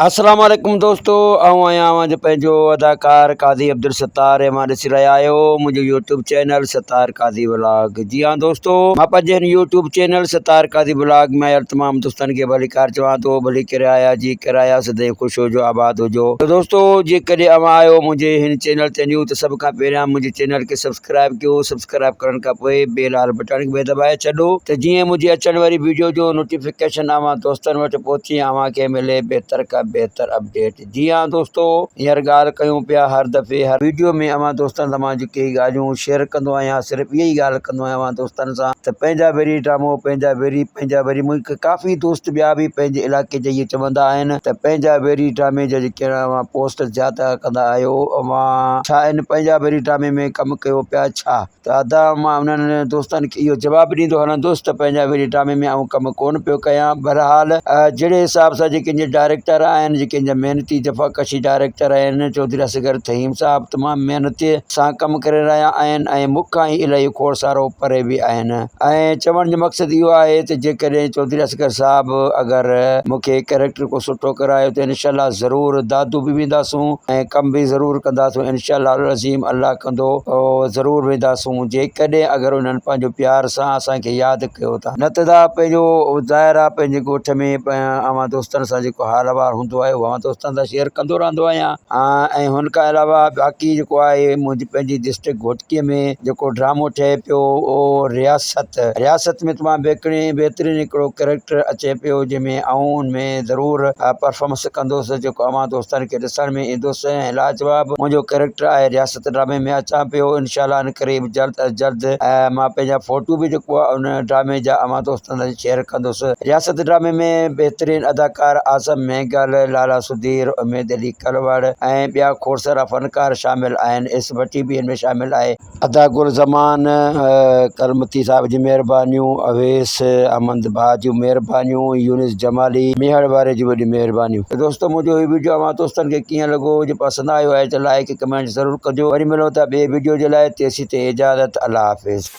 अस्सलाम वालेकुम दोस्तों, आऊं आहियां अॼु पंहिंजो अदाकार कादी अब्दुल सत्तार ऐं मां ॾिसी रहिया आहियो मुंहिंजो यूट्यूब चैनल सत्तार कादी व्लॉग। जी हाँ दोस्तों, मां पंहिंजे हिन यूट्यूब चैनल सत्तार कादी व्लॉग में आयल तमाम दोस्तनि खे भलीकार चवां थो, भली किराया जी किराया सदैव ख़ुशि हुजो, आबाद हुजो। तो दोस्तों, जेकॾहिं अवां आहियो मुंहिंजे हिन चैनल ते न्यू त सभ खां पहिरियां मुंहिंजे चैनल खे सब्सक्राइब कयो। सब्सक्राइब करण खां पोइ बेल वारे बटन खे दबाए छॾो त जीअं मुंहिंजी अचण वारी वीडियो जो नोटिफिकेशन अवां दोस्तनि वटि पहुची अवां खे मिले बहितर खां बेहतर अपडेट। जी हाँ दोस्तों, हींअर ॻाल्हि कयूं पिया हर दफ़े हर वीडियो में अवां दोस्तनि सां मां जेके ॻाल्हियूं शेयर कंदो आहियां, सिर्फ़ु इहा ई ॻाल्हि कंदो आहियां अवां दोस्तनि सां त पंहिंजा वेरी ड्रामो पंहिंजा वरी मूंखे काफ़ी दोस्त ॿिया बि पंहिंजे इलाइक़े जा इहे चवंदा आहिनि त पंहिंजा वेरी ड्रामे जा जेके अवां पोस्ट ज़्यादा कंदा आहियो, अवां छा इन पंहिंजा वेरी ड्रामे में कमु कयो पिया छा? त अदा मां उन्हनि दोस्तनि खे इहो जवाबु ॾींदो हलंदुसि त पंहिंजा वेरी ड्रामे में आऊं कमु कोन पियो कयां। बहरहाल जहिड़े हिसाब सां जेके डायरेक्टर आहिनि, जेके मेहनती जफ़ाकशी डायरेक्टर आहिनि, चौधरी असगर तहीम साहब तमामु महिनत सां कमु करे रहिया आहिनि ऐं मूंखां ई इलाही खोड़सारो परे बि आहिनि। ऐं चवण जो मक़सदु इहो आहे त जेकॾहिं चौधरी असगर साहब अगरि मूंखे कैरेक्टर को सुठो करायो त इनशाला ज़रूरु दादू बि वेंदासूं ऐं कमु बि ज़रूरु कंदासूं। इनशाला अज़ीम अल्लाह कंदो ज़रूरु वेंदासूं, जेकॾहिं अगरि उन्हनि पंहिंजो प्यार सां असांखे यादि कयो था। न त पंहिंजो ज़ाहिर आहे पंहिंजे ॻोठ में अवां दोस्तनि सां जेको हार वार हूंदो आहे उहो दोस्तनि सां शेयर कंदो रहंदो आहियां। ऐं हुन खां अलावा बाक़ी जेको आहे मुंहिंजी पंहिंजी डिस्ट्रिक्ट घोटकीअ में जेको ड्रामो ठहे पियो उहो रियासत में तमामु बहितरीनु हिकिड़ो कैरेक्टर अचे पियो, जंहिंमें आऊं उनमें ज़रूरु परफॉर्मेंस कंदुसि जेको अवां दोस्तनि खे ॾिसण में ईंदुसि ऐं लाजवाब मुंहिंजो कैरेक्टर आहे। रियासत ड्रामे में अचां पियो इनशाला, इन करे जल्द अज जल्द मां पंहिंजा फ़ोटू बि जेको आहे उन ड्रामे जा अवां दोस्तनि सां शेयर कंदुसि। रियासत ड्रामे में बहितरीनु अदाकार आज़म महगल, लाला सुधीर, उमेद अली कलवड़ ऐं ॿिया खोड़सारा फ़नकार शामिल आहिनि। इस भट्टी बि हिन में शामिल आहे। अदा गुल ज़मान, कलमती साहिब जी महिरबानियूं, अवेस अहमद भाउ जूं महिरबानियूं, यूनिस जमाली मेहर वारे जी वॾी महिरबानियूं। त दोस्तों, मुंहिंजो हीउ वीडियो अवां दोस्तनि खे कीअं लॻो? जे पसंदि आयो आहे त लाइक कमेंट ज़रूरु कजो। वरी मिलूं था ॿिए वीडियो जे लाइ, तेसीं ते इजाज़त, अल्लाह हाफ़िज़।